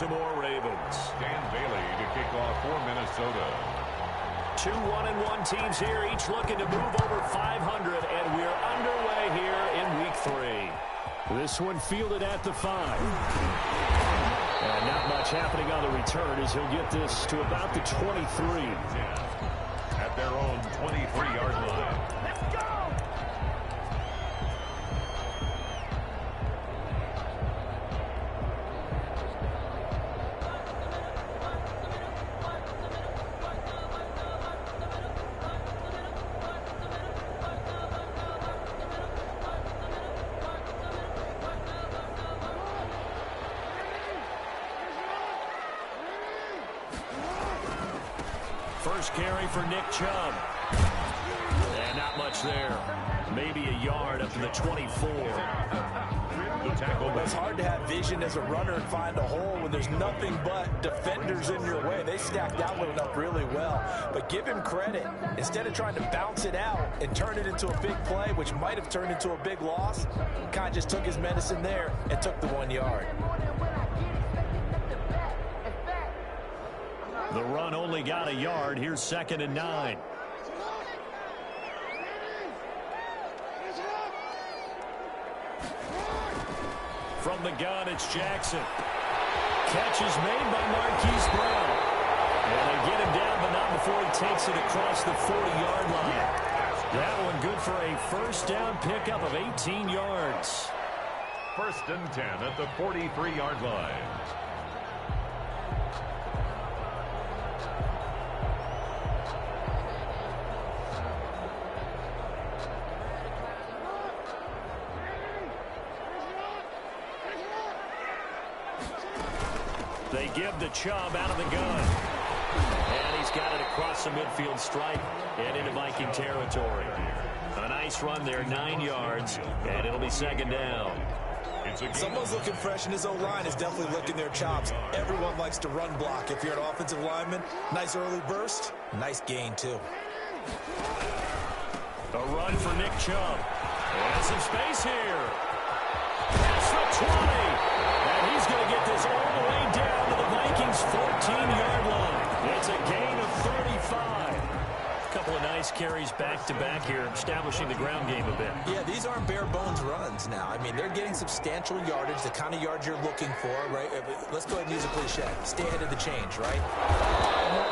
Baltimore Ravens. Dan Bailey to kick off for Minnesota. 2 1-1 teams here, each looking to move over 500, and we're underway here in Week 3. This one fielded at the 5. And not much happening on the return as he'll get this to about the 23. At their own 23-yard line. Let's go! First carry for Nick Chubb. And not much there. Maybe a yard up to the 24. The tackle. It's hard to have vision as a runner and find a hole when there's nothing but defenders in your way. They stacked that one up really well. But give him credit. Instead of trying to bounce it out and turn it into a big play, which might have turned into a big loss, kind of just took his medicine there and took the 1 yard. The run only got a yard. Here's 2nd and 9. From the gun, it's Jackson. Catch is made by Marquise Brown. And they get him down, but not before he takes it across the 40-yard line. That one good for a first down pickup of 18 yards. 1st and 10 at the 43-yard line. They give the Chubb out of the gun. And he's got it across the midfield stripe and into Viking territory. A nice run there, 9 yards, and it'll be 2nd down. Someone's looking fresh, and his O-line is definitely licking their chops. Everyone likes to run block. If you're an offensive lineman, nice early burst, nice gain, too. A run for Nick Chubb. And some space here. That's the 20. And he's going to get this all the way down to the Vikings' 14-yard line. It's a gain of 35. A couple of nice carries back-to-back here, establishing the ground game a bit. Yeah, these aren't bare-bones runs now. I mean, they're getting substantial yardage, the kind of yards you're looking for, right? Let's go ahead and use a cliche. Stay ahead of the change, right?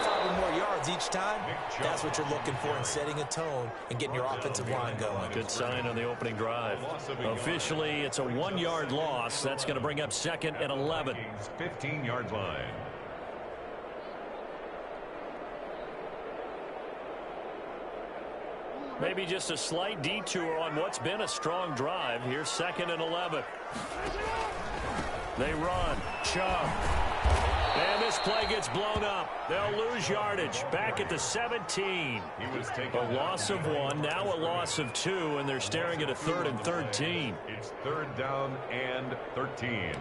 5 or more yards each time. That's what you're looking for in setting a tone and getting your offensive line going. Good sign on the opening drive. Officially, it's a 1-yard loss. That's going to bring up 2nd and 11. 15-yard line. Maybe just a slight detour on what's been a strong drive. Here's 2nd and 11. They run. Chubb. And this play gets blown up. They'll lose yardage. Back at the 17. A loss of 1, now a loss of 2, and they're staring at a 3rd and 13. It's 3rd down and 13.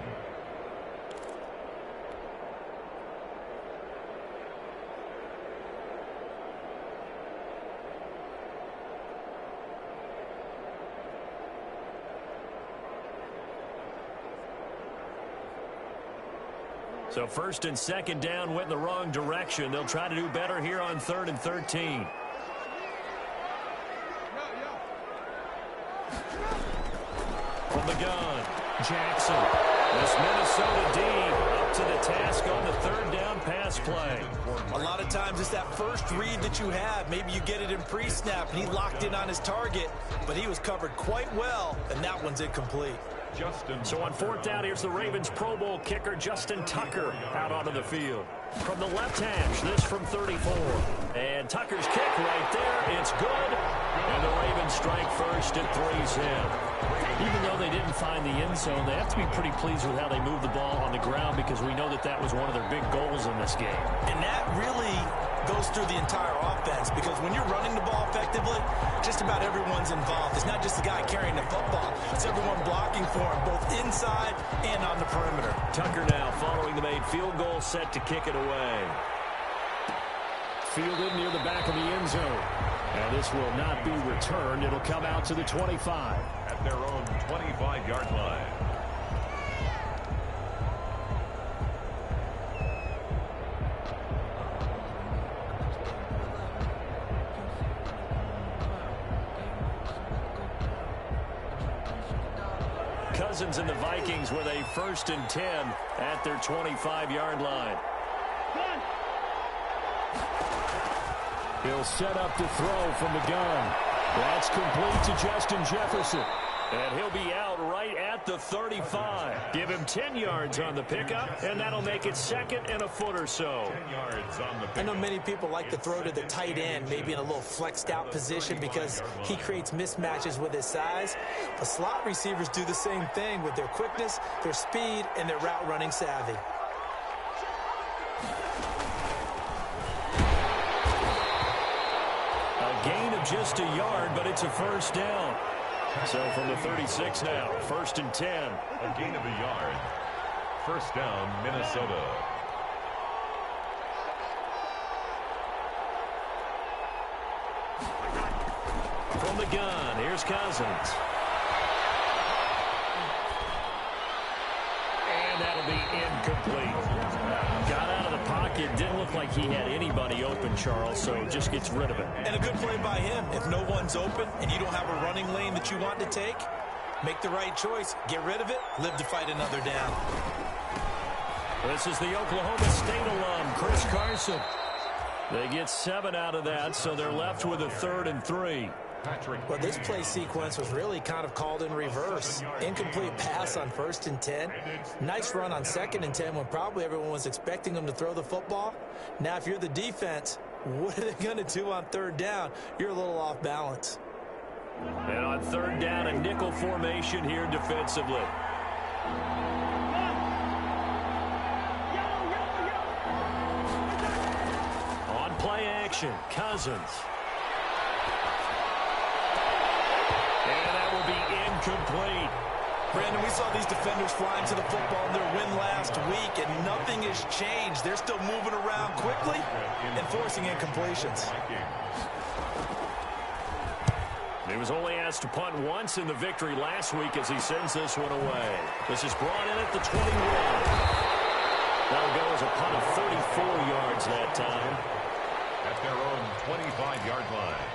So 1st and 2nd down went in the wrong direction. They'll try to do better here on 3rd and 13. From the gun, Jackson. This Minnesota D up to the task on the 3rd down pass play. A lot of times it's that first read that you have. Maybe you get it in pre-snap and he locked in on his target, but he was covered quite well, and that one's incomplete. So on 4th down, here's the Ravens Pro Bowl kicker, Justin Tucker, out onto the field. From the left hash, this from 34. And Tucker's kick right there. It's good. And the Ravens strike first. It threes him. Even though they didn't find the end zone, they have to be pretty pleased with how they moved the ball on the ground because we know that that was one of their big goals in this game. And that really goes through the entire offense because when you're running the ball effectively, just about everyone's involved. It's not just the guy carrying the football. It's everyone blocking for him, both inside and on the perimeter. Tucker now following the made field goal, set to kick it away. Fielded near the back of the end zone. And this will not be returned. It'll come out to the 25. At their own 25-yard line. Texans and the Vikings with a 1st and 10 at their 25-yard line. He'll set up to throw from the gun. That's complete to Justin Jefferson. And he'll be out right at the 35. Give him 10 yards on the pickup, and that'll make it 2nd and a foot or so. 10 yards on the pickup. I know many people like to throw to the tight end, maybe in a little flexed out position because he creates mismatches with his size. But slot receivers do the same thing with their quickness, their speed, and their route running savvy. A gain of just a yard, but it's a 1st down. So from the 36 now, 1st and 10. A gain of a yard. 1st down, Minnesota. From the gun, here's Cousins. And that'll be incomplete. Got out of the pocket. Didn't look like he had anybody open, Charles, so just gets rid of it. And a good play by him. If no one's open and you don't have a running lane that you want to take, make the right choice. Get rid of it. Live to fight another down. This is the Oklahoma State alum, Chris Carson. They get 7 out of that, so they're left with a 3rd and 3. Well, this play sequence was really kind of called in reverse. Incomplete pass on 1st and 10. Nice run on 2nd and 10 when probably everyone was expecting them to throw the football. Now, if you're the defense, what are they going to do on 3rd down? You're a little off balance. And on 3rd down, a nickel formation here defensively. On play action, Cousins. And that will be incomplete. Brandon, we saw these defenders flying to the football in their win last week, and nothing has changed. They're still moving around quickly and forcing incompletions. He was only asked to punt once in the victory last week as he sends this one away. This is brought in at the 21. That'll go as a punt of 34 yards that time. At their own 25-yard line.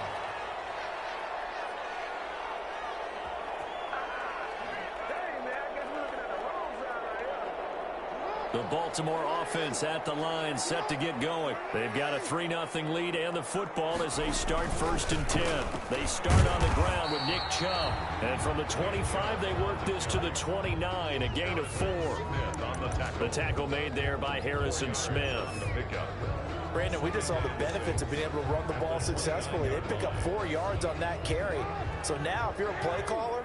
The Baltimore offense at the line, set to get going. They've got a 3-0 lead and the football as they start 1st and 10. They start on the ground with Nick Chubb. And from the 25, they work this to the 29, a gain of 4. The tackle made there by Harrison Smith. Brandon, we just saw the benefits of being able to run the ball successfully. They pick up 4 yards on that carry. So now, if you're a play caller,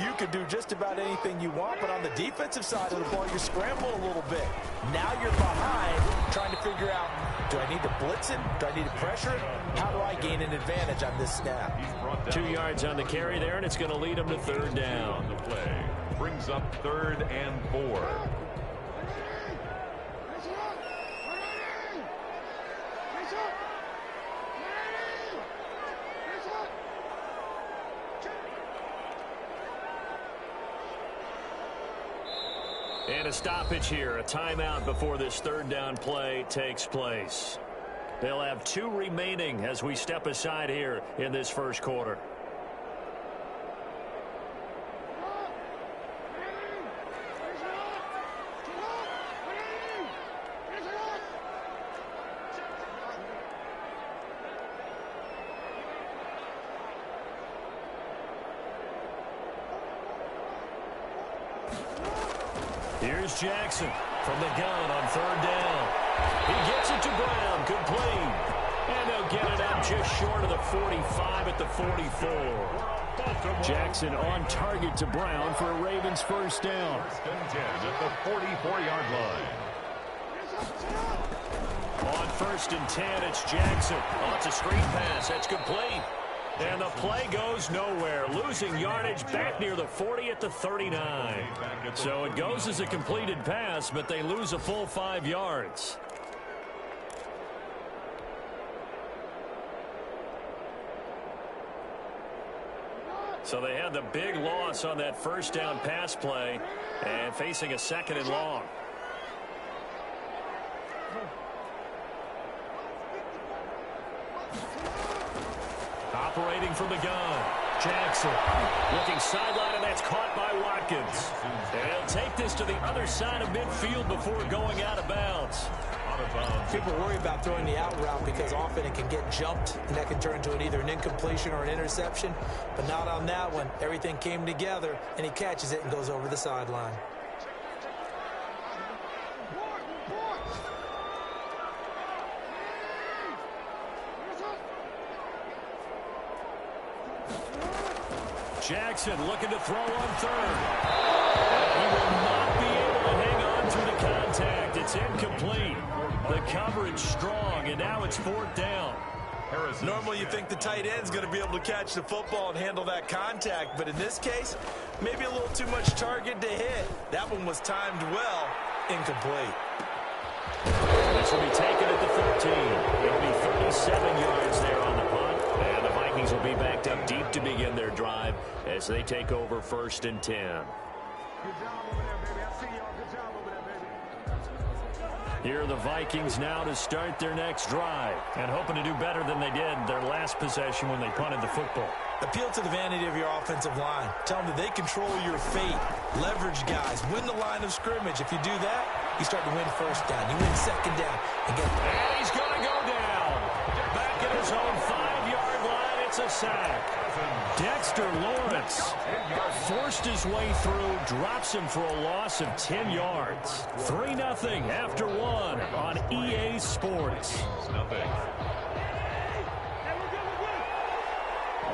you can do just about anything you want, but on the defensive side of the ball, you're scrambling a little bit. Now you're behind, trying to figure out, do I need to blitz it? Do I need to pressure it? How do I gain an advantage on this snap? 2 yards on the carry there, and it's going to lead them to 3rd down. The play brings up 3rd and 4. And a stoppage here, a timeout before this 3rd down play takes place. They'll have 2 remaining as we step aside here in this 1st quarter. Here's Jackson from the gun on 3rd down. He gets it to Brown, complete. And they'll get it up just short of the 45 at the 44. Jackson on target to Brown for a Ravens 1st down. 1st and 10 at the 44-yard line. On 1st and 10, it's Jackson. Oh, it's a screen pass. That's complete. And the play goes nowhere. Losing yardage back near the 40 at the 39. So it goes as a completed pass, but they lose a full 5 yards. So they had the big loss on that 1st down pass play and facing a 2nd and long. Operating from the gun. Jackson looking sideline, and that's caught by Watkins. And he'll take this to the other side of midfield before going out of bounds. People worry about throwing the out route because often it can get jumped, and that can turn into either an incompletion or an interception. But not on that one. Everything came together, and he catches it and goes over the sideline. Jackson looking to throw on third. He will not be able to hang on through the contact. It's incomplete. The coverage strong, and now it's fourth down. Normally you think the tight end's going to be able to catch the football and handle that contact, but in this case, maybe a little too much target to hit. That one was timed well. Incomplete. This will be taken at the 13. It'll be 37 yards there on the punt. And the Vikings will be backed up deep to begin their drive as they take over 1st and 10. Good job over there, baby. I see y'all. Good job over there, baby. Here are the Vikings now to start their next drive and hoping to do better than they did their last possession when they punted the football. Appeal to the vanity of your offensive line. Tell them that they control your fate. Leverage guys. Win the line of scrimmage. If you do that, you start to win first down. You win second down. And he's going to go down. Back at his own 5-yard line. It's a sack. Dexter Lawrence forced his way through, drops him for a loss of 10 yards. 3-0 after 1 on EA Sports.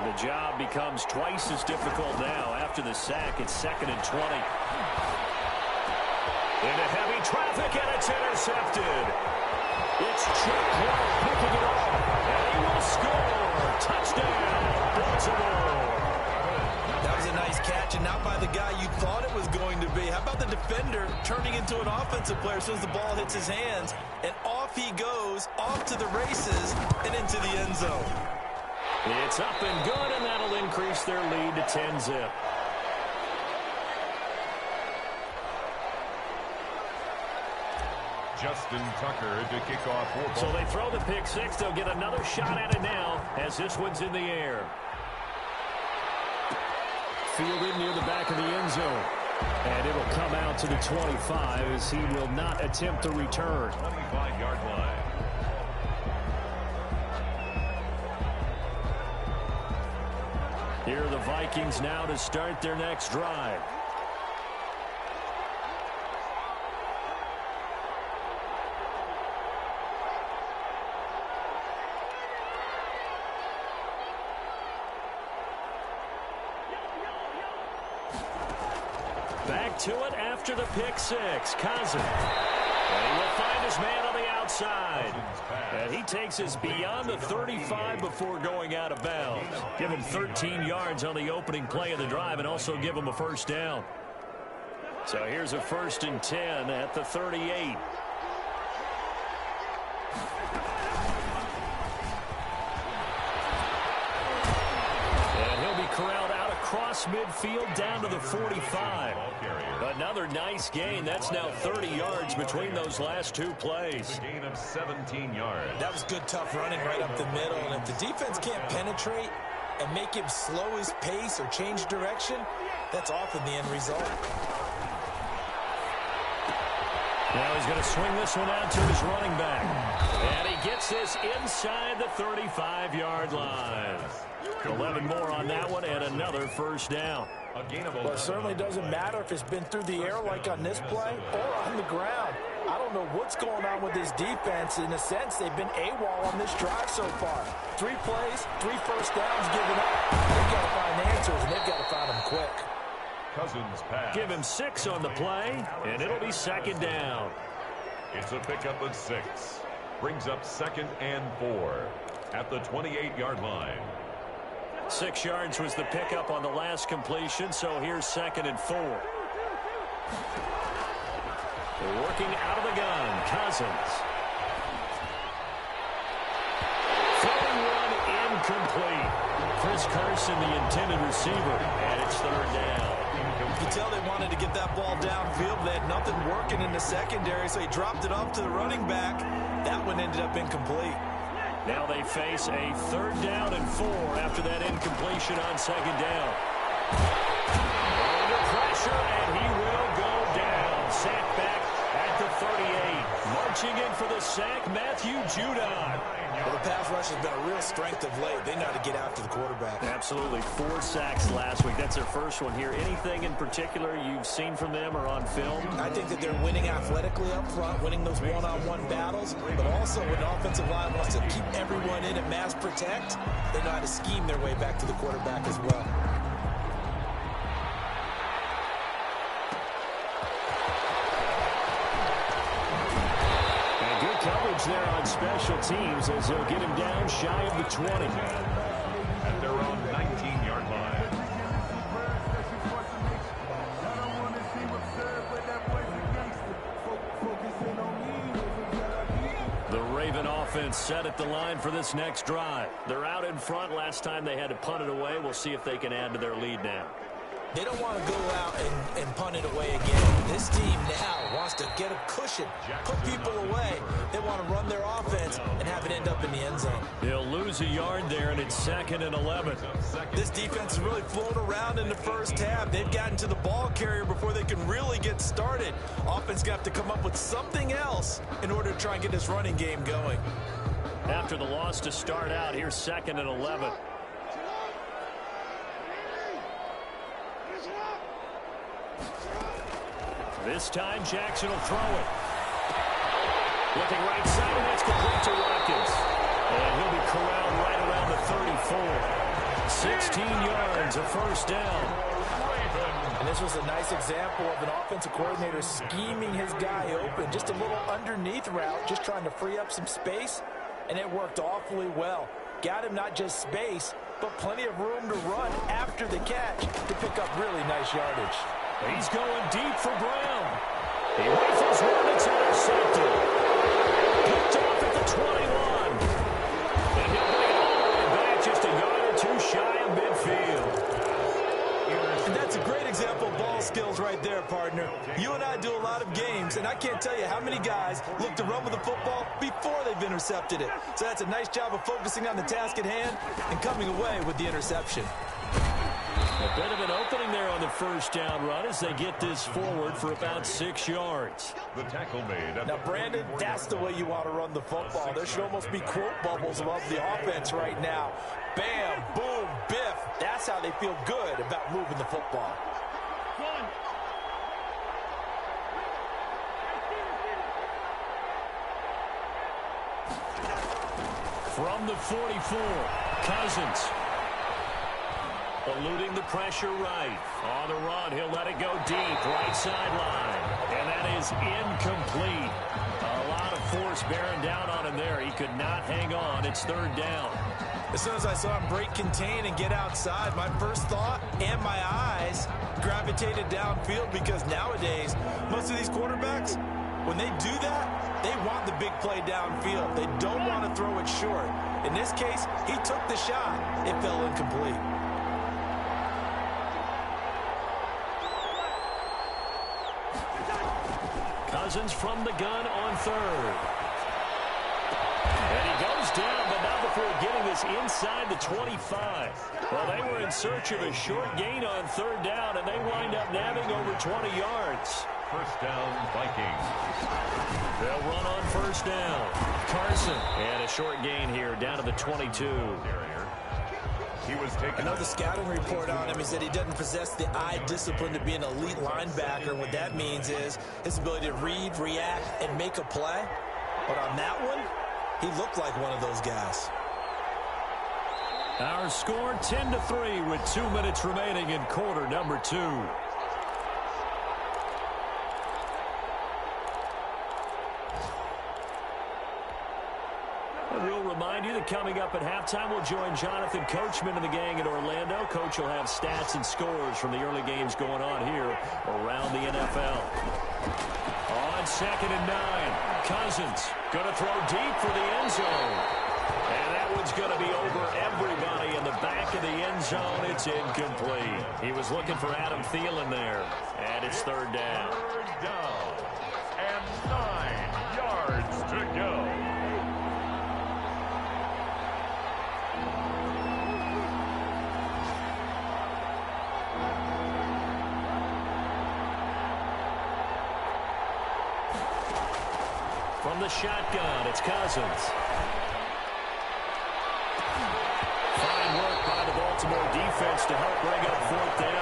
The job becomes twice as difficult now after the sack. It's 2nd and 20. Into heavy traffic, and it's intercepted. It's Chuck Clark picking it up, and he will score. Touchdown, Baltimore. that was a nice catch, and not by the guy you thought it was going to be. How about the defender turning into an offensive player as soon as the ball hits his hands, and off he goes, off to the races, and into the end zone. It's up and good, and that'll increase their lead to 10-zip. Justin Tucker to kick off for So they throw the pick six. They'll get another shot at it now as this one's in the air. Fielded near the back of the end zone. And it'll come out to the 25 as he will not attempt a return. 25-yard line. Here are the Vikings now to start their next drive. Back to it after the pick six. Cousins. And he will find his man on the outside. And he takes us beyond the 35 before going out of bounds. Give him 13 yards on the opening play of the drive and also give him a first down. So here's a 1st and 10 at the 38. And he'll be corralled out across midfield down to the 45. Another nice gain. That's now 30 yards between those last two plays. A gain of 17 yards. That was good, tough running right up the middle. And if the defense can't penetrate and make him slow his pace or change direction, that's often the end result. Now he's going to swing this one out to his running back. And he gets this inside the 35-yard line. 11 more on that one and another first down. Well, it certainly doesn't matter if it's been through the air like on this play or on the ground. I don't know what's going on with this defense. In a sense, they've been AWOL on this drive so far. 3 plays, 3 first downs given up. They've got to find answers, and they've got to find them quick. Cousins pass. Give him 6 on the play, and it'll be 2nd down. It's a pickup of 6. Brings up 2nd and 4 at the 28-yard line. 6 yards was the pickup on the last completion, so here's 2nd and 4. They're working out of the gun. Cousins. Throwing one incomplete. Chris Carson, the intended receiver, and it's 3rd down. You can tell they wanted to get that ball downfield. They had nothing working in the secondary, so he dropped it off to the running back. That one ended up incomplete. Now they face a 3rd down and 4 after that incompletion on 2nd down. Under pressure, and he will go down. Sacked back at the 38. Marching in for the sack, Matthew Judon. Well, the pass rush has been a real strength of late. They know how to get after the quarterback. Absolutely. 4 sacks last week. That's their first one here. Anything in particular you've seen from them or on film? I think that they're winning athletically up front, winning those one-on-one battles, but also when the offensive line wants to keep everyone in and mass protect, they know how to scheme their way back to the quarterback as well. Coverage there on special teams as they'll get him down shy of the 20. At their own 19-yard line. The Raven offense set at the line for this next drive. They're out in front. Last time they had to punt it away. We'll see if they can add to their lead now. They don't want to go out and punt it away again. This team now wants to get a cushion, put people away. They want to run their offense and have it end up in the end zone. They'll lose a yard there, and it's 2nd and 11. This defense has really flown around in the first half. They've gotten to the ball carrier before they can really get started. Offense got to come up with something else in order to try and get this running game going. After the loss to start out, here's 2nd and 11. This time, Jackson will throw it. Looking right side, and that's complete to Watkins. And he'll be corralled right around the 34. 16 yards, a 1st down. And this was a nice example of an offensive coordinator scheming his guy open. Just a little underneath route, just trying to free up some space, and it worked awfully well. Got him not just space, but plenty of room to run after the catch to pick up really nice yardage. He's going deep for Brown. He rifles one. It's intercepted. Picked off at the 21. And he'll bring it all the way back just a yard or 2 shy of midfield. And that's a great example of ball skills right there, partner. You and I do a lot of games, and I can't tell you how many guys look to run with the football before they've intercepted it. So that's a nice job of focusing on the task at hand and coming away with the interception. A bit of an opening there on the 1st down run as they get this forward for about 6 yards. The tackle made. Now, Brandon, that's the way you want to run the football. There should almost be quote bubbles above the offense right now. Bam, boom, biff. That's how they feel good about moving the football. From the 44, Cousins. Eluding the pressure right. On the run, he'll let it go deep, right sideline. And that is incomplete. A lot of force bearing down on him there. He could not hang on. It's 3rd down. As soon as I saw him break contain and get outside, my first thought and my eyes gravitated downfield because nowadays, most of these quarterbacks, when they do that, they want the big play downfield. They don't want to throw it short. In this case, he took the shot. It fell incomplete. Cousins from the gun on 3rd. And he goes down, but not before getting this inside the 25. Well, they were in search of a short gain on 3rd down, and they wind up nabbing over 20 yards. 1st down, Vikings. They'll run on 1st down. Carson. And a short gain here down to the 22. He was taken. I know the scouting report on him is that he doesn't possess the eye discipline to be an elite linebacker. What that means is his ability to read, react, and make a play. But on that one, he looked like one of those guys. Our score 10-3 with 2 minutes remaining in quarter number 2. We'll remind you that coming up at halftime, we'll join Jonathan Coachman and the gang in Orlando. Coach will have stats and scores from the early games going on here around the NFL. On 2nd and 9, Cousins going to throw deep for the end zone. And that one's going to be over everybody in the back of the end zone. It's incomplete. He was looking for Adam Thielen there. And it's 3rd down. 3rd down. And 9 yards to go. From the shotgun, it's Cousins. Fine work by the Baltimore defense to help bring up fourth down.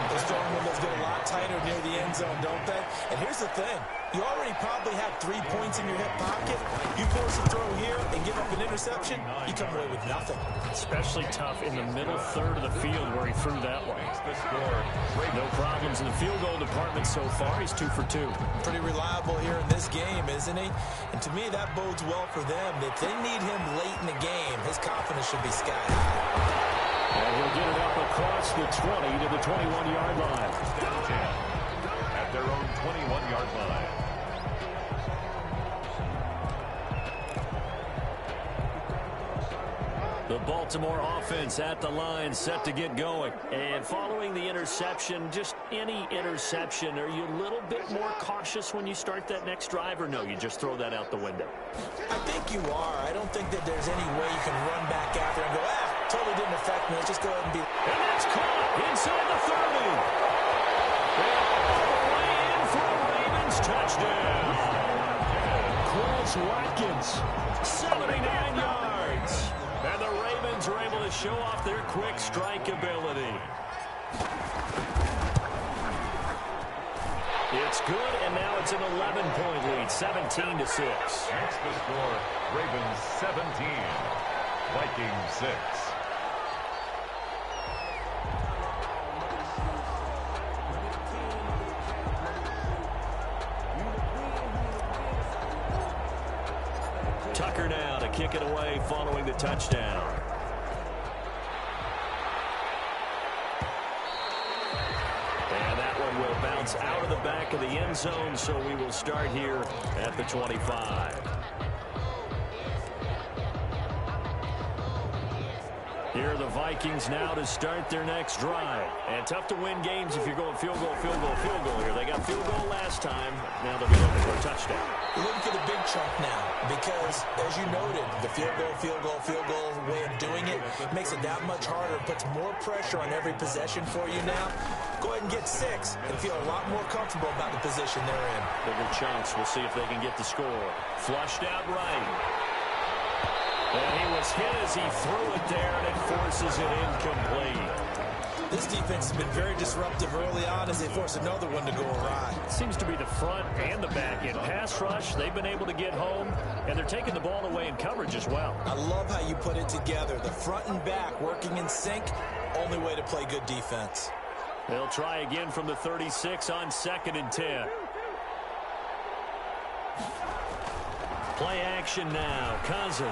Those throwing windows get a lot tighter near the end zone, don't they? And here's the thing. You already probably have 3 points in your hip pocket. You force a throw here and give up an interception, you come away with nothing. Especially tough in the middle third of the field where he threw that one. No problems in the field goal department so far. He's 2 for 2. Pretty reliable here in this game, isn't he? And to me, that bodes well for them. If they need him late in the game, his confidence should be sky high. And he'll get it up across the 20 to the 21-yard line. At their own 21-yard line. The Baltimore offense at the line, set to get going. And following the interception, just any interception, are you a little bit more cautious when you start that next drive, or no, you just throw that out the window? I think you are. I don't think that there's any way you can run back after and go, totally didn't affect me. Let's just go ahead and be... And that's caught inside the 30. And all the way in for a Ravens touchdown. Chris Watkins, 79 yards. And the Ravens are able to show off their quick strike ability. It's good, and now it's an 11-point lead, 17-6. That's the score. Ravens 17, Vikings 6. Tucker now to kick it away following the touchdown. And that one will bounce out of the back of the end zone, so we will start here at the 25. Here are the Vikings now to start their next drive. And tough to win games if you're going field goal, field goal, field goal here. They got field goal last time. Now they'll be looking for a touchdown. You're looking for the big chunk now because, as you noted, the field goal way of doing it makes it that much harder. It puts more pressure on every possession for you now. Go ahead and get 6 and feel a lot more comfortable about the position they're in. Bigger chunks. We'll see if they can get the score. Flushed out right. And he was hit as he threw it there, and it forces it incomplete. This defense has been very disruptive early on as they force another one to go awry. Seems to be the front and the back end. Pass rush, they've been able to get home, and they're taking the ball away in coverage as well. I love how you put it together. The front and back working in sync, only way to play good defense. They'll try again from the 36 on 2nd and 10. Play action now. Cousins.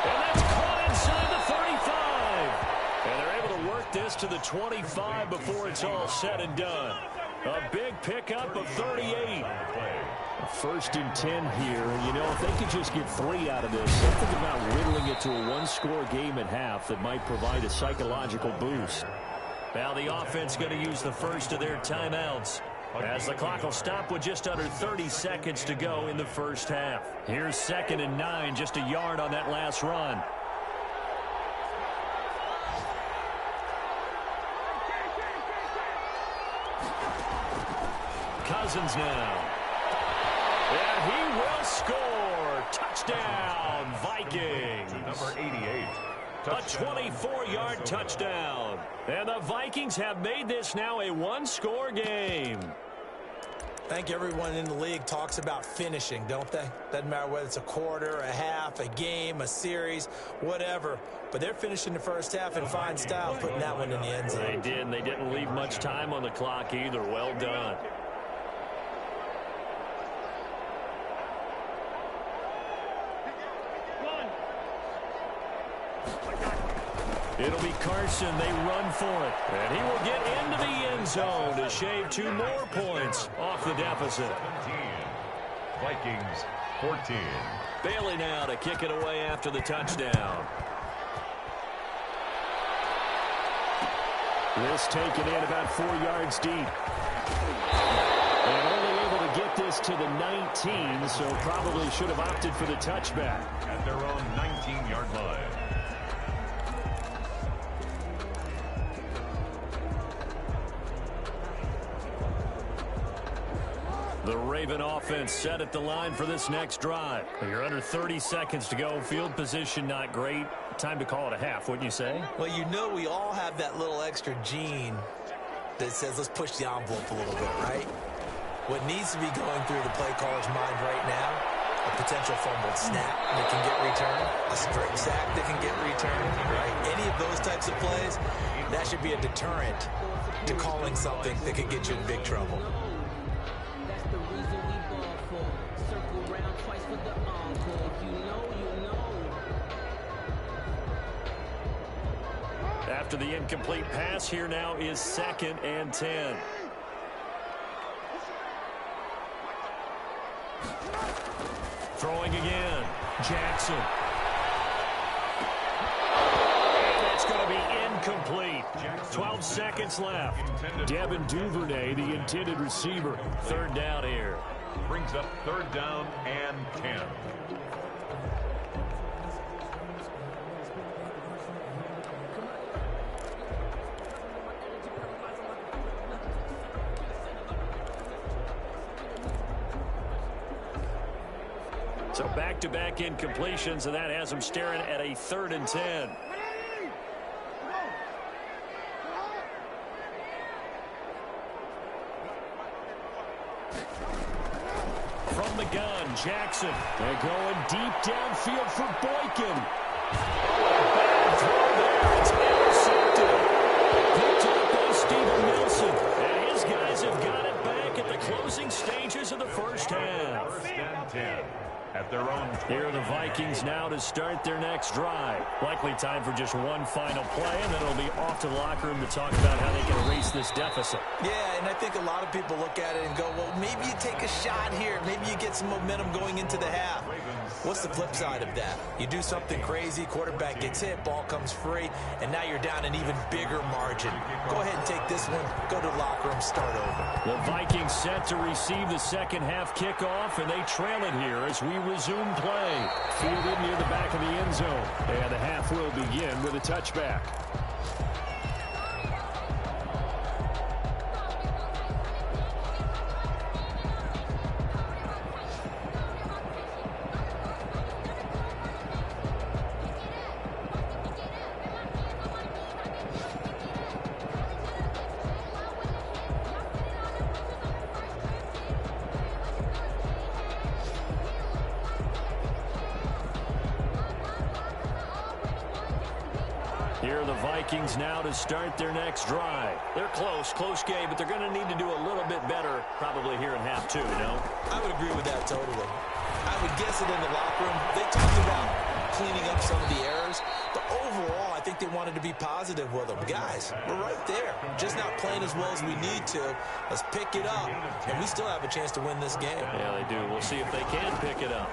And that's caught inside the 35. And they're able to work this to the 25 before it's all said and done. A big pickup of 38. first and 10 here. You know, if they could just get 3 out of this, something about whittling it to a one-score game at half that might provide a psychological boost. Now the offense going to use the first of their timeouts, as the clock will stop with just under 30 seconds to go in the first half. Here's 2nd and 9, just a yard on that last run. Cousins now. And he will score. Touchdown, Vikings. Number 88. A 24-yard touchdown. And the Vikings have made this now a one-score game. I think everyone in the league talks about finishing, don't they? Doesn't matter whether it's a quarter, a half, a game, a series, whatever. But they're finishing the first half in fine style, putting that one in the end zone. They did, and they didn't leave much time on the clock either. Well done. It'll be Carson. They run for it. And he will get into the end zone to shave 2 more points off the deficit. 17. Vikings 14. Bailey now to kick it away after the touchdown. This taken in about 4 yards deep. And only able to get this to the 19, so probably should have opted for the touchback. At their own 19-yard line. The Raven offense set at the line for this next drive. You're under 30 seconds to go. Field position not great. Time to call it a half, wouldn't you say? Well, you know we all have that little extra gene that says let's push the envelope a little bit, right? What needs to be going through the play caller's mind right now, a potential fumbled snap that can get returned, a strip sack that can get returned, right? Any of those types of plays, that should be a deterrent to calling something that could get you in big trouble. After the incomplete pass, here now is 2nd and 10. Throwing again. Jackson. It's going to be incomplete. 12 seconds left. Devin Duvernay, the intended receiver. 3rd down here. Brings up 3rd down and 10. So back-to-back incompletions, and that has them staring at a 3rd and 10. From the gun, Jackson. They're going deep downfield for Boykin. Bad throw there. It's intercepted. Picked up by Steven Nelson. And his guys have got it back at the closing stages of the first half. 1st and 10. At their own. Here are the Vikings now to start their next drive. Likely time for just one final play, and then it'll be off to the locker room to talk about how they can erase this deficit. Yeah, and I think a lot of people look at it and go, well, maybe you take a shot here. Maybe you get some momentum going into the half. What's the flip side of that? You do something crazy, quarterback gets hit, ball comes free, and now you're down an even bigger margin. Go ahead and take this one, go to the locker room, start over. The Vikings set to receive the second half kickoff, and they trail it here as we resume play. Fielded near the back of the end zone. And the half will begin with a touchback. Here are the Vikings now to start their next drive. They're close game, but they're going to need to do a little bit better probably here in half 2, no? I would agree with that totally. I would guess it in the locker room. They talked about cleaning up some of the errors, but overall, I think they wanted to be positive with them. Guys, we're right there. Just not playing as well as we need to. Let's pick it up, and we still have a chance to win this game. Yeah, they do. We'll see if they can pick it up.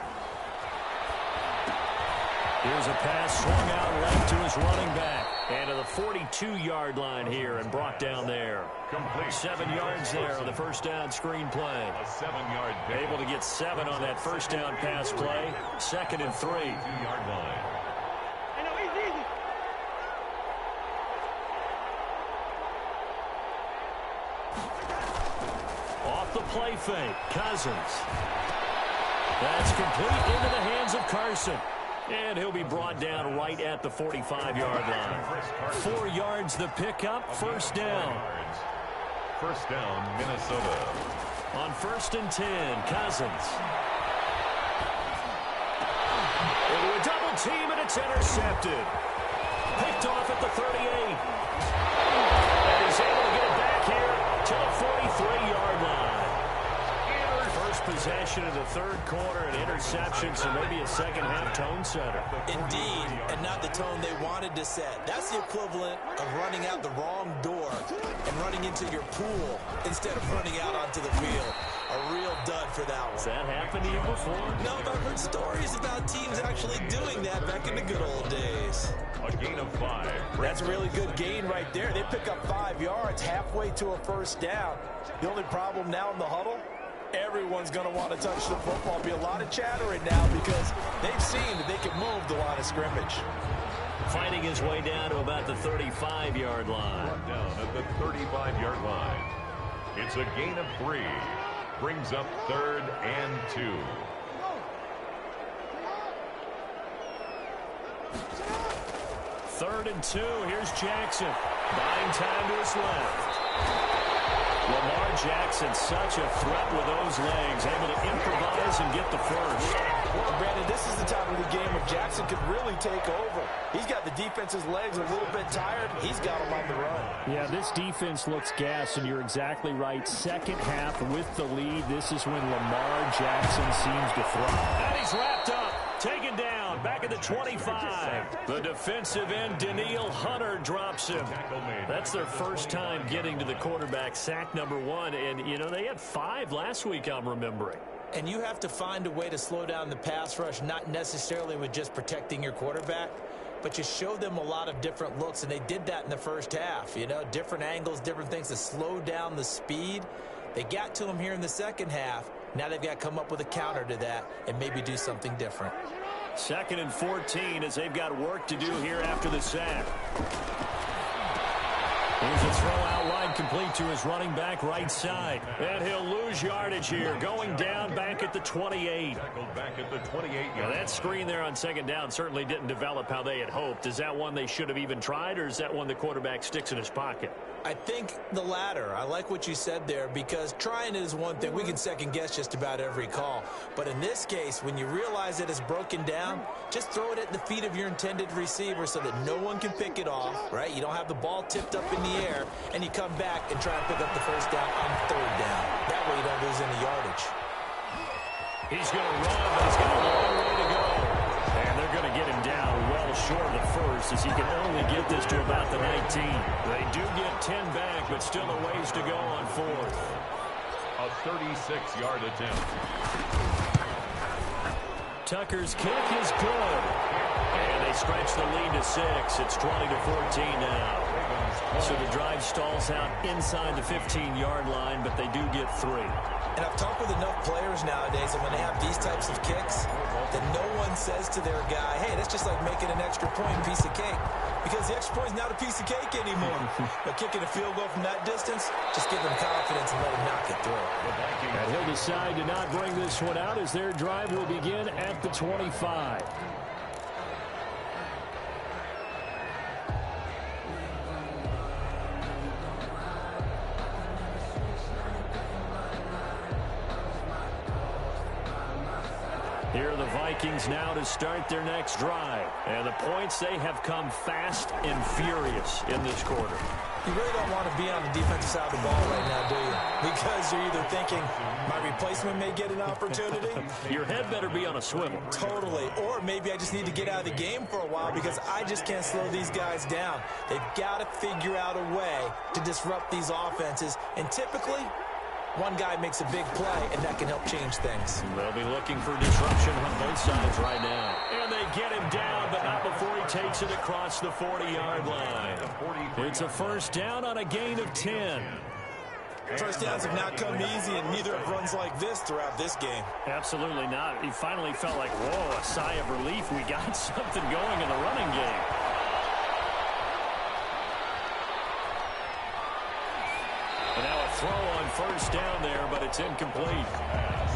Here's a pass swung out left to his running back. And to the 42-yard line here and brought down there. Complete. 7 yards there on the first down screen play. A 7-yard pick. Able to get 7 on that first down pass play. 2nd and 3. 2-yard line. Off the play fake. Cousins. That's complete into the hands of Carson. And he'll be brought down right at the 45-yard line. 4 yards the pickup, first down. First down, Minnesota. On 1st and 10, Cousins. Into a double team, and it's intercepted. Picked off at the 38. And he's able to get it back here to the 43-yard line. First possession of the 3rd quarter, an interception, so maybe a second-half tone setter. Indeed, and not the tone they wanted to set. That's the equivalent of running out the wrong door and running into your pool instead of running out onto the field. A real dud for that one. Has that happened to you before? No, but I've heard stories about teams actually doing that back in the good old days. A gain of 5. That's a really good gain right there. They pick up 5 yards halfway to a first down. The only problem now in the huddle, everyone's going to want to touch the football. Be a lot of chattering now because they've seen that they can move the line of scrimmage. Fighting his way down to about the 35-yard line. Down at the 35-yard line. It's a gain of 3. Brings up 3rd and 2. Third and 2. Here's Jackson. Buying time to his left. Lamar Jackson, such a threat with those legs, able to improvise and get the first. Well, Brandon, this is the time of the game where Jackson could really take over. He's got the defense's legs a little bit tired. He's got them on the run. Yeah, this defense looks gassed, and you're exactly right. Second half with the lead, this is when Lamar Jackson seems to thrive. And he's wrapped up. Taken down, back at the 25. The defensive end, Daniil Hunter, drops him. That's their first time getting to the quarterback, sack number 1. And, you know, they had 5 last week, I'm remembering. And you have to find a way to slow down the pass rush, not necessarily with just protecting your quarterback, but you show them a lot of different looks, and they did that in the first half. You know, different angles, different things to slow down the speed. They got to him here in the second half. Now they've got to come up with a counter to that and maybe do something different. 2nd and 14 as they've got work to do here after the sack. Here's a throw out wide, complete to his running back right side. And he'll lose yardage here, going down back at the 28. Back at the 28. Now that screen there on 2nd down certainly didn't develop how they had hoped. Is that one they should have even tried, or is that one the quarterback sticks in his pocket? I think the latter. I like what you said there, because trying it is one thing. We can second guess just about every call. But in this case, when you realize that it's broken down, just throw it at the feet of your intended receiver so that no one can pick it off, right? You don't have the ball tipped up in the air, and you come back and try and pick up the first down on 3rd down. That way you don't lose any yardage. He's going to run, but he's got a long way to go. And they're going to get him down well short of the first, as he can only get this to about the 19. They do get 10 back, but still a ways to go on 4th. A 36-yard attempt. Tucker's kick is good. And they stretch the lead to 6. It's 20-14 now. So the drive stalls out inside the 15-yard line, but they do get 3. And I've talked with enough players nowadays that when they have these types of kicks, that no one says to their guy, hey, that's just like making an extra point piece of cake. Because the extra point is not a piece of cake anymore. But kicking a field goal from that distance, just give them confidence and let them knock it through. And he'll decide to not bring this one out as their drive will begin at the 25. Here are the Vikings now to start their next drive. And the points, they have come fast and furious in this quarter. You really don't want to be on the defensive side of the ball right now, do you? Because you're either thinking, my replacement may get an opportunity. Your head better be on a swivel. Totally. Or maybe I just need to get out of the game for a while because I just can't slow these guys down. They've got to figure out a way to disrupt these offenses. And typically, one guy makes a big play, and that can help change things. They'll be looking for disruption on both sides right now. And they get him down, but not before he takes it across the 40-yard line. It's a first down on a gain of 10. First downs have not come easy, and neither have runs like this throughout this game. Absolutely not. He finally felt like, whoa, a sigh of relief. We got something going in the running game. And now a throw on first down there, but it's incomplete.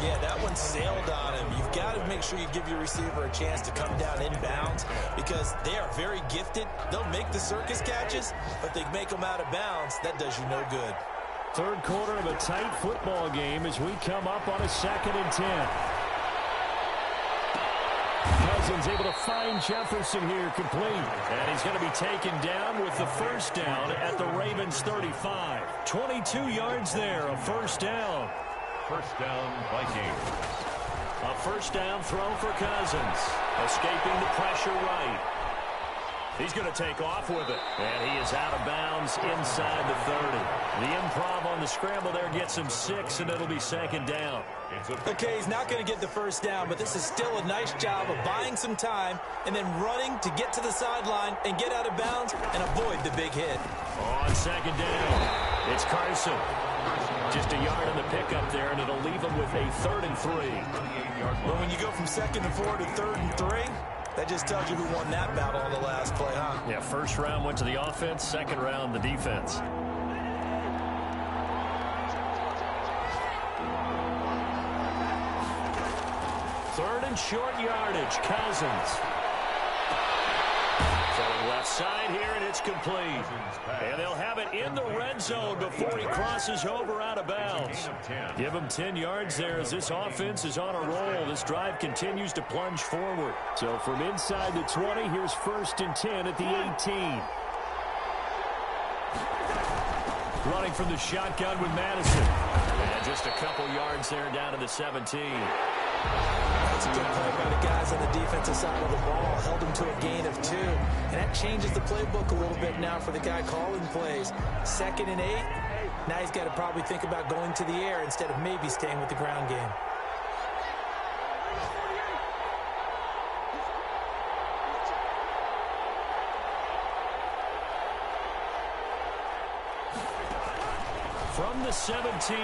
Yeah, that one sailed on him. You've got to make sure you give your receiver a chance to come down inbounds because they are very gifted. They'll make the circus catches, but they make them out of bounds. That does you no good. Third quarter of a tight football game as we come up on a 2nd and 10. Cousins able to find Jefferson here, complete. And he's going to be taken down with the first down at the Ravens 35. 22 yards there, a first down. First down, Vikings. A first down throw for Cousins. Escaping the pressure right. He's going to take off with it. And he is out of bounds inside the 30. The improv on the scramble there gets him 6, and it'll be second down. Okay, he's not going to get the first down, but this is still a nice job of buying some time and then running to get to the sideline and get out of bounds and avoid the big hit. On second down, it's Carson. Just a yard on the pickup there, and it'll leave him with a 3rd and 3. Well, when you go from 2nd and 4 to 3rd and 3, that just tells you who won that battle on the last play, huh? Yeah, first round went to the offense, second round the defense. Third and short yardage. Cousins. Throwing left side here, and it's complete. And they'll have it in the red zone before he crosses over out of bounds. Give him 10 yards there as this offense is on a roll. This drive continues to plunge forward. So from inside the 20, here's 1st and 10 at the 18. Running from the shotgun with Madison. And just a couple yards there down to the 17. That's a good play by the guys on the defensive side of the ball. Held him to a gain of 2. And that changes the playbook a little bit now for the guy calling plays. 2nd and 8. Now he's got to probably think about going to the air instead of maybe staying with the ground game. From the 17,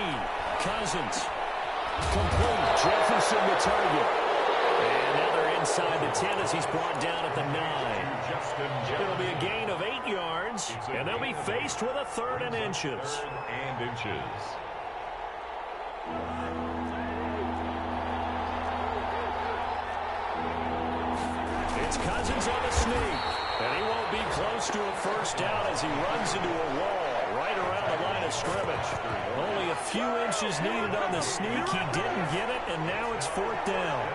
Cousins. Complete. Jefferson the target. And now they're inside the 10 as he's brought down at the 9. It'll be a gain of 8 yards, and they'll be faced with a 3rd and inches. 3rd and inches. It's Cousins on the sneak, and he won't be close to a first down as he runs into a wall right around the line of scrimmage. Only a few inches needed on the sneak. He didn't get it, and now it's 4th down.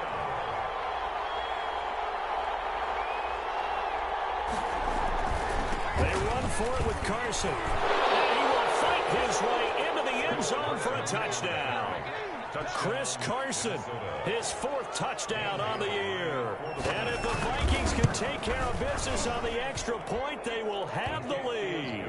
They run for it with Carson. And he will fight his way into the end zone for a touchdown. Chris Carson, his 4th touchdown on the year. And if the Vikings can take care of business on the extra point, they will have the lead.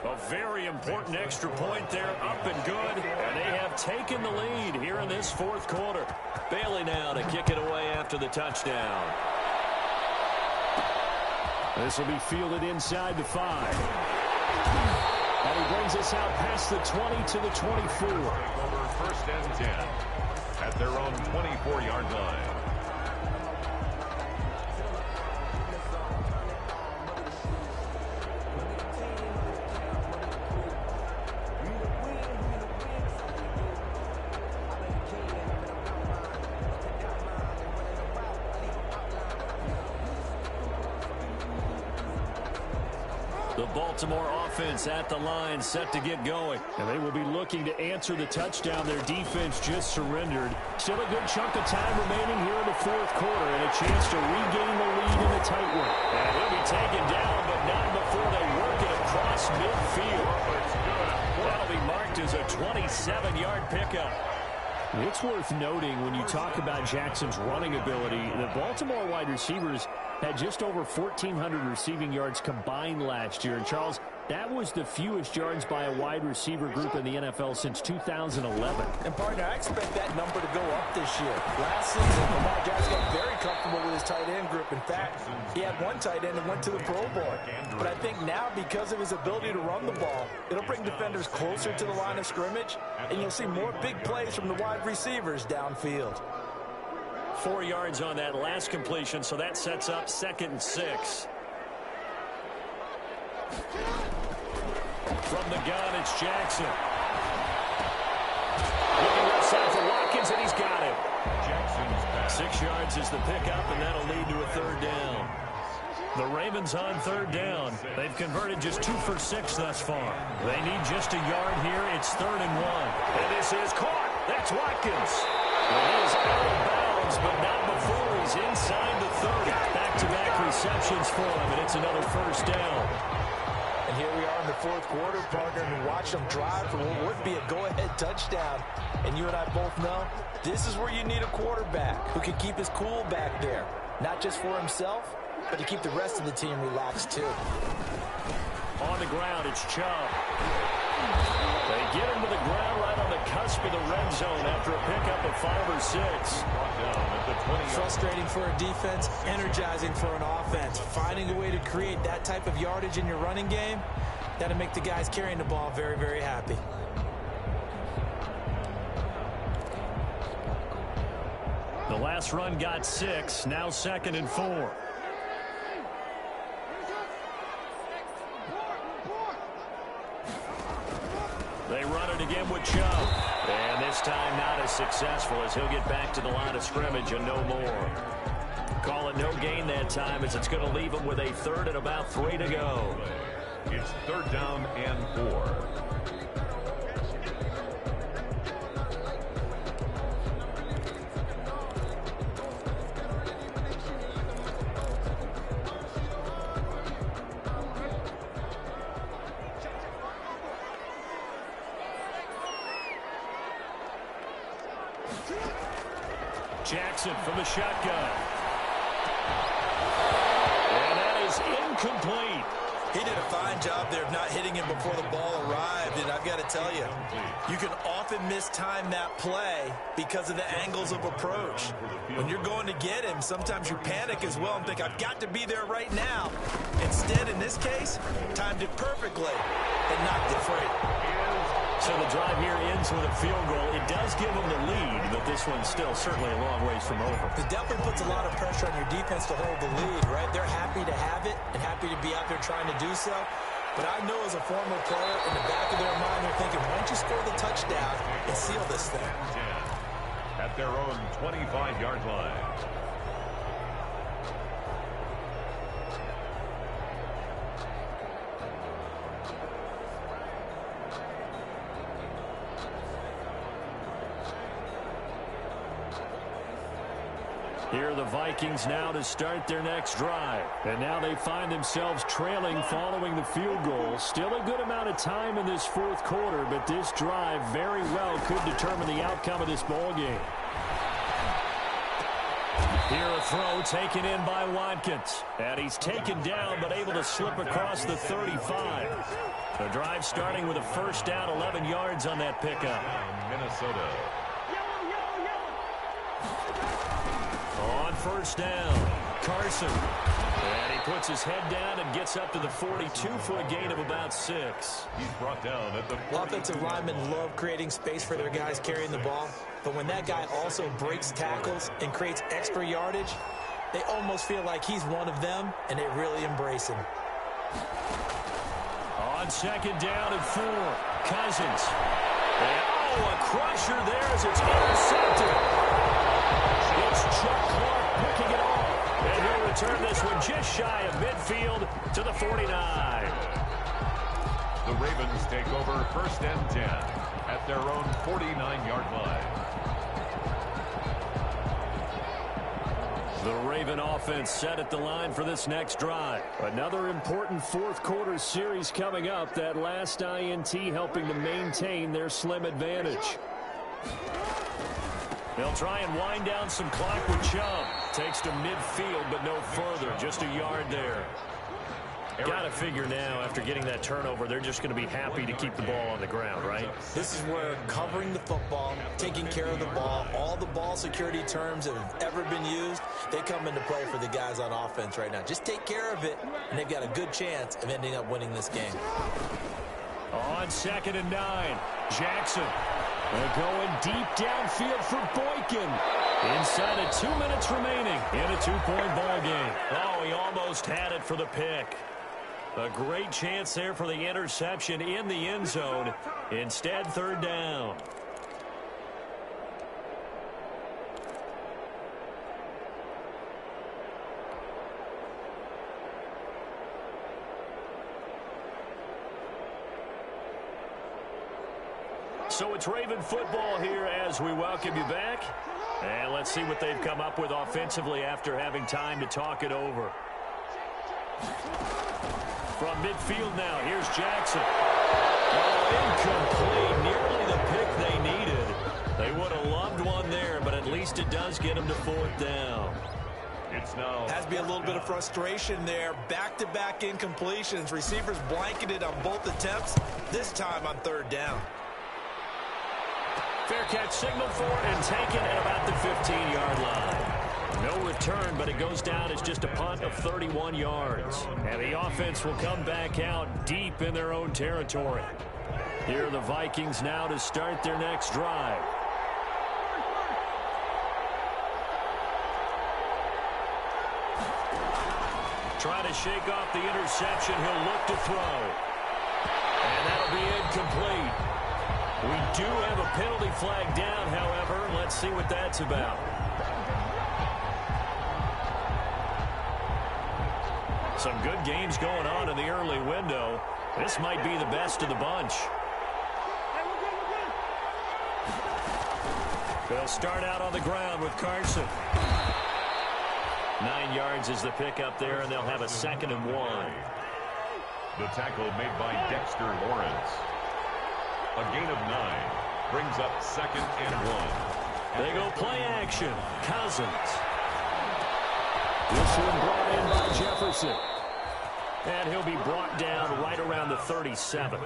A very important extra point there, up and good. And they have taken the lead here in this 4th quarter. Bailey now to kick it away after the touchdown. This will be fielded inside the 5. And he brings us out past the 20 to the 24. Over 1st and 10 at their own 24-yard line. The Baltimore offense at the line, set to get going. And they will be looking to answer the touchdown their defense just surrendered. Still a good chunk of time remaining here in the 4th quarter, and a chance to regain the lead in a tight one. And he'll be taken down, but not before they work it across midfield. That'll be marked as a 27-yard pickup. It's worth noting when you talk about Jackson's running ability, the Baltimore wide receivers had just over 1,400 receiving yards combined last year. And, Charles, that was the fewest yards by a wide receiver group in the NFL since 2011. And, partner, I expect that number to go up this year. Last season, Lamar Jackson got very comfortable with his tight end group. In fact, he had one tight end that went to the Pro Bowl. But I think now, because of his ability to run the ball, it'll bring defenders closer to the line of scrimmage, and you'll see more big plays from the wide receivers downfield. 4 yards on that last completion, so that sets up 2nd and 6. From the gun, it's Jackson. Looking left side for Watkins, and he's got it. 6 yards is the pickup, and that'll lead to a 3rd down. The Ravens on 3rd down. They've converted just 2 for 6 thus far. They need just a yard here. It's 3rd and 1. And this is caught. That's Watkins. It is out of bounds, but not before he's inside the 30. Back-to-back receptions for him, and it's another 1st down. And here we are in the 4th quarter, partner, and watch them drive for what would be a go-ahead touchdown. And you and I both know this is where you need a quarterback who can keep his cool back there. Not just for himself, but to keep the rest of the team relaxed, too. On the ground, it's Chubb. They get him to the ground right on the cusp of the red zone after a pickup of 5 or 6. Frustrating for a defense, energizing for an offense. Finding a way to create that type of yardage in your running game, that'll make the guys carrying the ball very, very happy. The last run got 6, now 2nd and 4. They run it again with Chubb. And this time not as successful as he'll get back to the line of scrimmage and no more. Call it no gain that time as it's going to leave him with a third and about 3 to go. It's third down and 4. Jackson from the shotgun. And that is incomplete. He did a fine job there of not hitting him before the ball arrived, and I've got to tell you, you can often mistime that play because of the angles of approach. When you're going to get him, sometimes you panic as well and think, I've got to be there right now. Instead, in this case, timed it perfectly and knocked it free. So the drive here ends with a field goal. It does give them the lead, but this one's still certainly a long ways from over. It definitely puts a lot of pressure on your defense to hold the lead, right? They're happy to have it and happy to be out there trying to do so. But I know as a former player, in the back of their mind, they're thinking, why don't you score the touchdown and seal this thing? At their own 25-yard line. Here are the Vikings now to start their next drive. And now they find themselves trailing following the field goal. Still a good amount of time in this fourth quarter, but this drive very well could determine the outcome of this ball game. Here a throw taken in by Watkins. And he's taken down but able to slip across the 35. The drive starting with a first down, 11 yards on that pickup. Minnesota. On first down, Carson. And he puts his head down and gets up to the 42 for a gain of about 6. He's brought down at the Offensive linemen love creating space for their guys carrying the ball. But when that guy also breaks tackles and creates extra yardage, they almost feel like he's one of them, and they really embrace him. On second down and 4, Cousins. And, oh, a crusher there as it's intercepted. It's Chuck Clark picking it off. And he'll return this one just shy of midfield to the 49. The Ravens take over first and 10 at their own 49-yard line. The Raven offense set at the line for this next drive. Another important fourth quarter series coming up. That last INT helping to maintain their slim advantage. They'll try and wind down some clock with Chubb. Takes to midfield, but no further. Just a yard there. Got to figure now, after getting that turnover, they're just going to be happy to keep the ball on the ground, right? This is where covering the football, taking care of the ball, all the ball security terms that have ever been used, they come into play for the guys on offense right now. Just take care of it, and they've got a good chance of ending up winning this game. On second and 9, Jackson. They're going deep downfield for Boykin. Inside of 2 minutes remaining in a 2-point ball game. Oh, he almost had it for the pick. A great chance there for the interception in the end zone. Instead, third down. So it's Raven football here as we welcome you back. And let's see what they've come up with offensively after having time to talk it over. From midfield now, here's Jackson. Oh, incomplete. Nearly the pick they needed. They would have loved one there, but at least it does get them to fourth down. It's now Has to be a little bit of frustration there. Back-to-back incompletions. Receivers blanketed on both attempts. This time on third down. Fair catch signaled for and taken at about the 15-yard line. No return, but it goes down as just a punt of 31 yards. And the offense will come back out deep in their own territory. Here are the Vikings now to start their next drive. Trying to shake off the interception. He'll look to throw. And that'll be incomplete. We do have a penalty flag down, however. Let's see what that's about. Some good games going on in the early window. This might be the best of the bunch. They'll start out on the ground with Carson. 9 yards is the pickup there, and they'll have a 2nd and 1. The tackle made by Dexter Lawrence. A gain of 9 brings up 2nd and 1. They go play action. Cousins. This one brought in by Jefferson. And he'll be brought down right around the 37.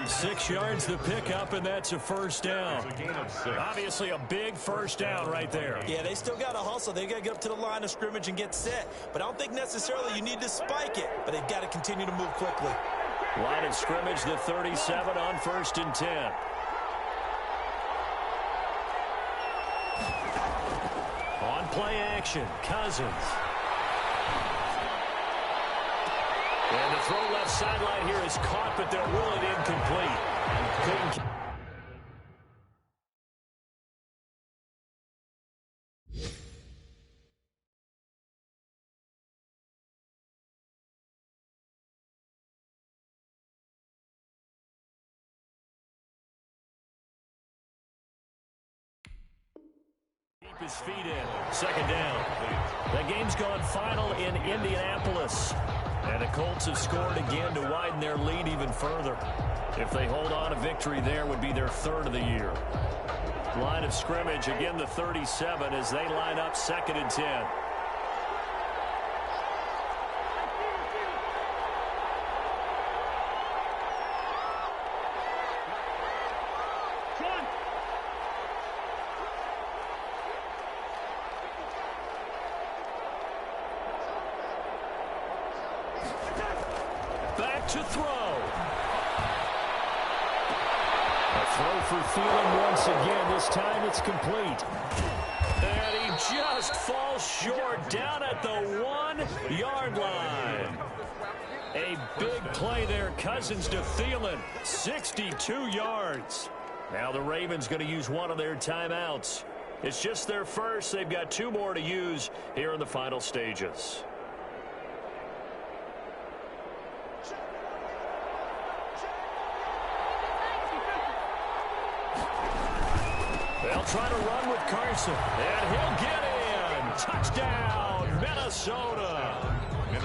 6 yards the pickup, and that's a first down. It's a gain of 6. Obviously a big first down right there. Yeah, they still got to hustle. They got to get up to the line of scrimmage and get set. But I don't think necessarily you need to spike it, but they've got to continue to move quickly. Line of scrimmage, the 37 on 1st and 10. On play action, Cousins. And the throw left sideline here is caught, but they'll rule it incomplete. Couldn't. Keep his feet in. 2nd down. The game's gone final in Indianapolis. And the Colts have scored again to widen their lead even further. If they hold on, a victory there would be their 3rd of the year. Line of scrimmage, again the 37 as they line up 2nd and 10. Back to throw. A throw for Thielen once again. This time it's complete. And he just falls short down at the 1-yard line. A big play there. Cousins to Thielen. 62 yards. Now the Ravens going to use one of their timeouts. It's just their first. They've got 2 more to use here in the final stages. They'll try to run with Carson, and he'll get in. Touchdown, Minnesota.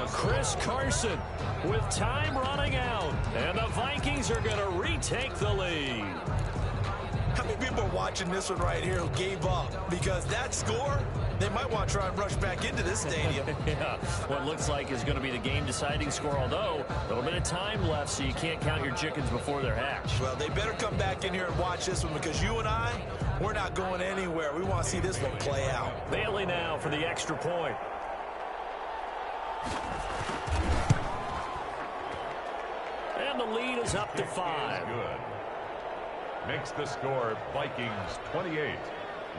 Chris Carson with time running out, and the Vikings are going to retake the lead. How many people are watching this one right here who gave up? Because that score, they might want to try and rush back into this stadium. Yeah, what looks like is going to be the game-deciding score, although a little bit of time left, so you can't count your chickens before they're hatched. Well, they better come back in here and watch this one, because you and I, we're not going anywhere. We want to see this one play out. Bailey now for the extra point. And the lead is up to 5. Good. Makes the score Vikings 28,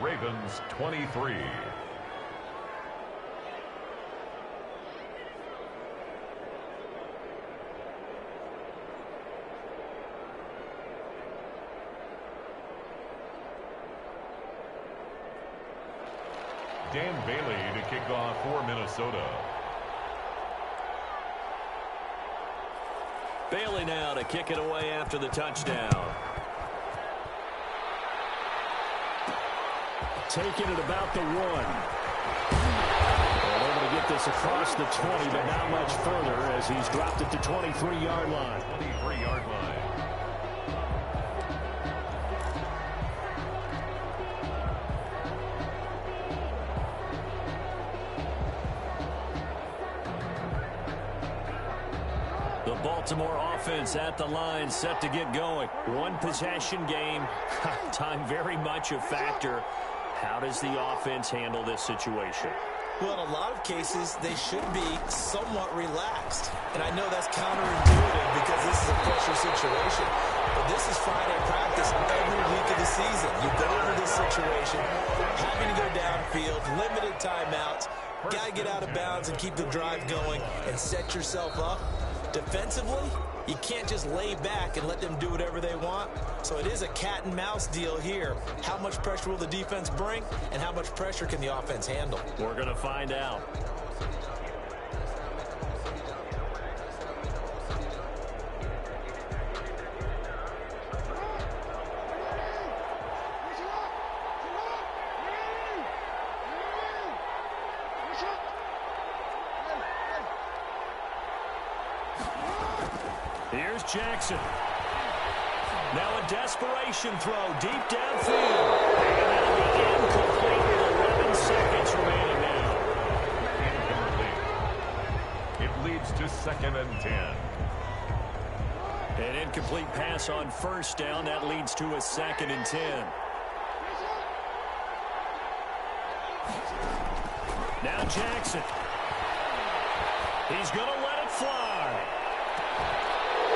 Ravens 23. Dan Bailey to kick off for Minnesota. Bailey now to kick it away after the touchdown. Taking it about the 1. And able to get this across the 20, but not much further as he's dropped it to 23-yard line. 23-yard line. The Baltimore offense at the line, set to get going. One possession game. Time very much a factor. How does the offense handle this situation? Well, in a lot of cases, they should be somewhat relaxed. And I know that's counterintuitive because this is a pressure situation. But this is Friday practice every week of the season. You go into this situation, having to go downfield, limited timeouts, got to get out of bounds and keep the drive going and set yourself up. Defensively, You can't just lay back and let them do whatever they want. So it is a cat and mouse deal here. How much pressure will the defense bring, and how much pressure can the offense handle? We're going to find out. Here's Jackson. Now a desperation throw deep downfield. And that'll be incomplete with 11 seconds remaining now. Incomplete. It leads to 2nd and 10. An incomplete pass on first down. That leads to a 2nd and 10. Now Jackson. He's going to let it fly.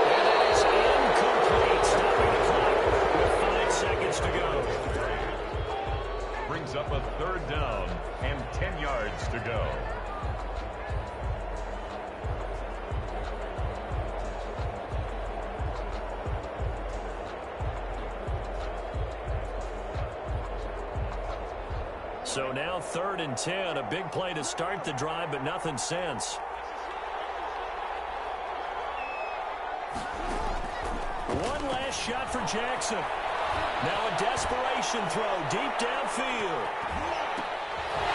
And it is incomplete. Stopping the clock with 5 seconds to go. Brings up a 3rd down and 10 yards to go. So now 3rd and 10. A big play to start the drive, but nothing since. One last shot for Jackson. Now a desperation throw deep downfield.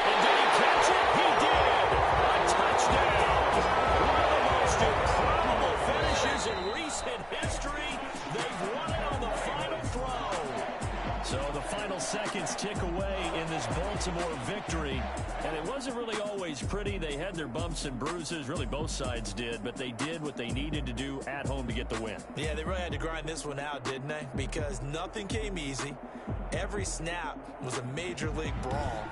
And did he catch it? He did. A touchdown. One of the most improbable finishes in recent history. They've won it on the final throw. So the final seconds tick away in this Baltimore victory. And it wasn't really always pretty. They had their bumps and bruises. Really, both sides did. But they did what they needed to do at home to get the win. Yeah, they really had to grind this one out, didn't they? Because nothing came easy. Every snap was a major league brawl.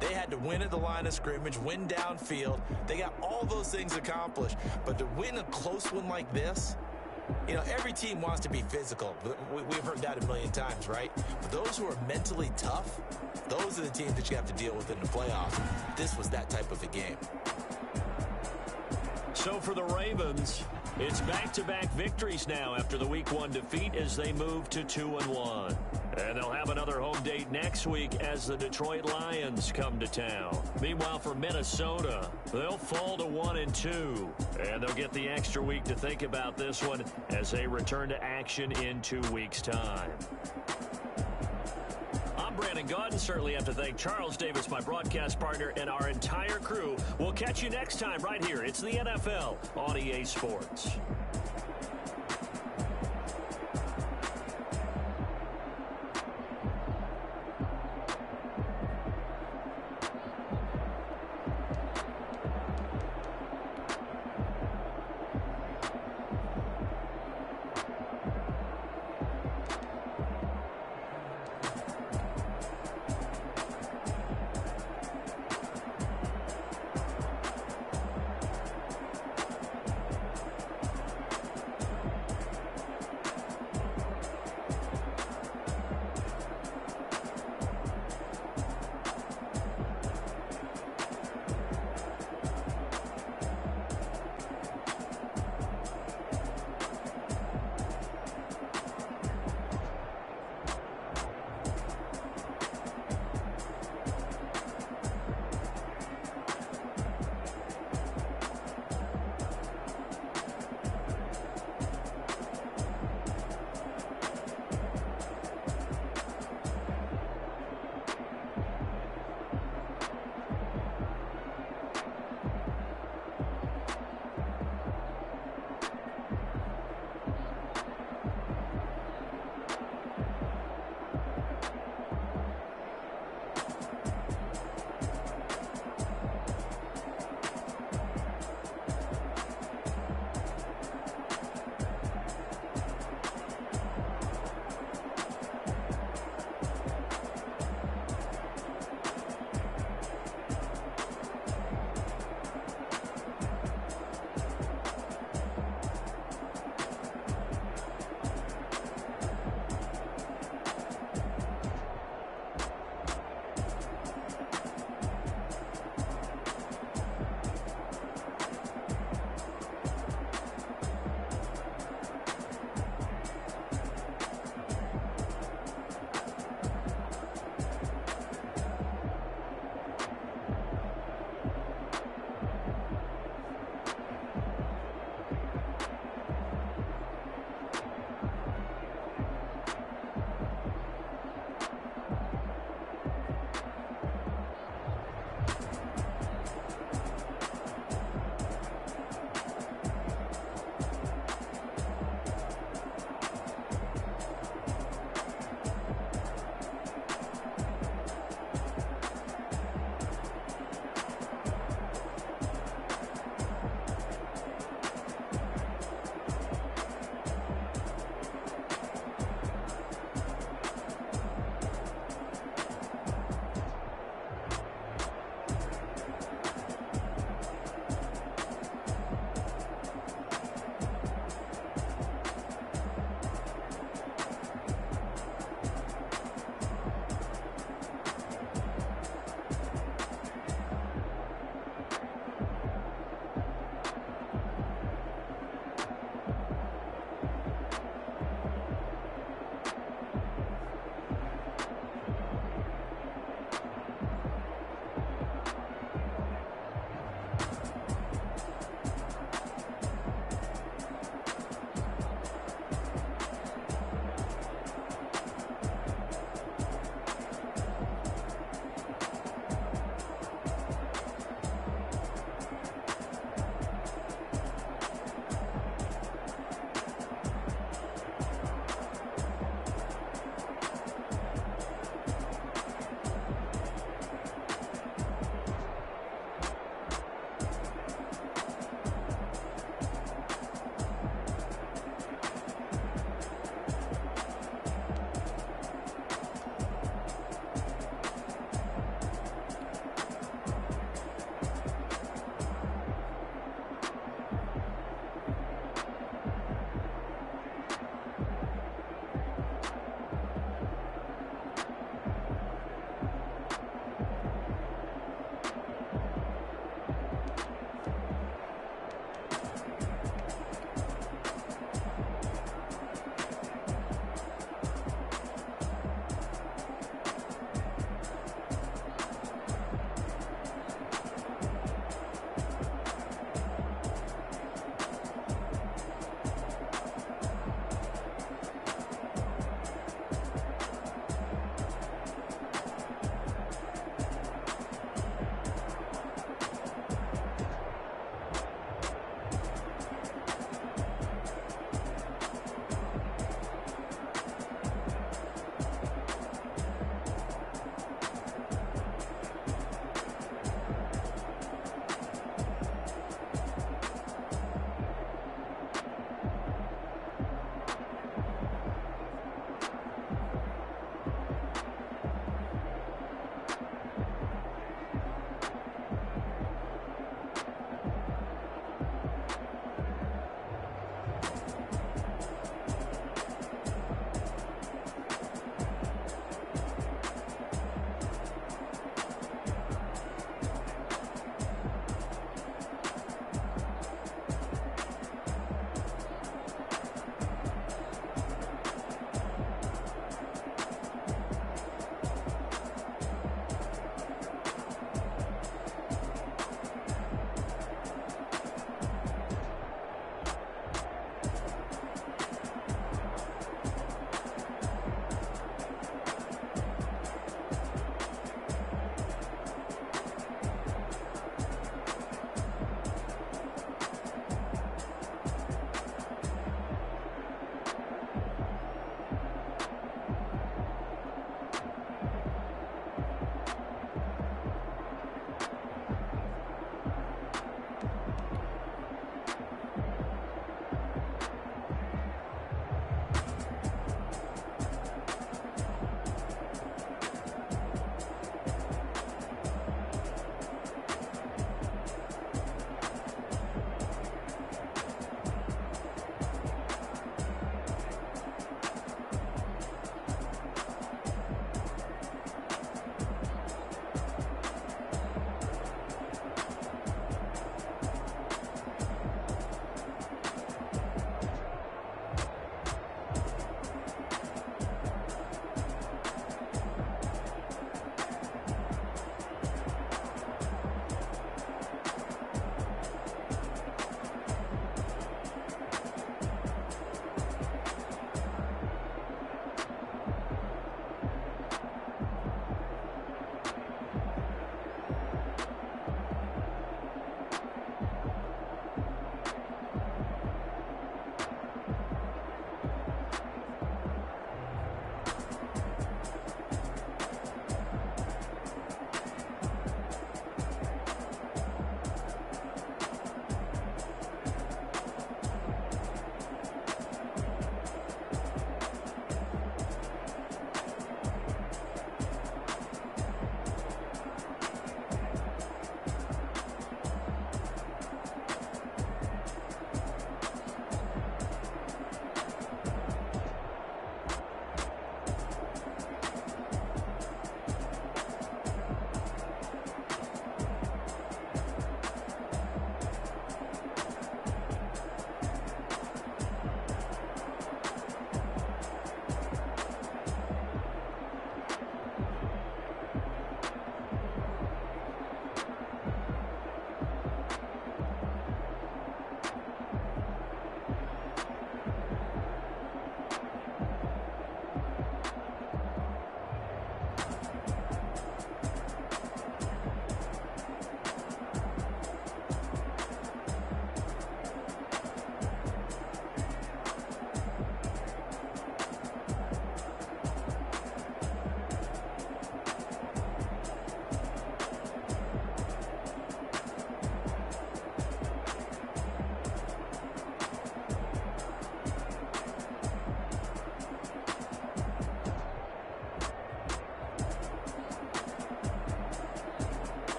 They had to win at the line of scrimmage, win downfield. They got all those things accomplished. But to win a close one like this, you know, every team wants to be physical. We've heard that a million times, right? But those who are mentally tough, those are the teams that you have to deal with in the playoffs. This was that type of a game. So for the Ravens, it's back-to-back victories now after the Week 1 defeat as they move to 2-1. And they'll have another home date next week as the Detroit Lions come to town. Meanwhile, for Minnesota, they'll fall to 1-2. And they'll get the extra week to think about this one as they return to action in 2 weeks' time. I'm Brandon Gaudin. Certainly have to thank Charles Davis, my broadcast partner, and our entire crew. We'll catch you next time right here. It's the NFL on EA Sports.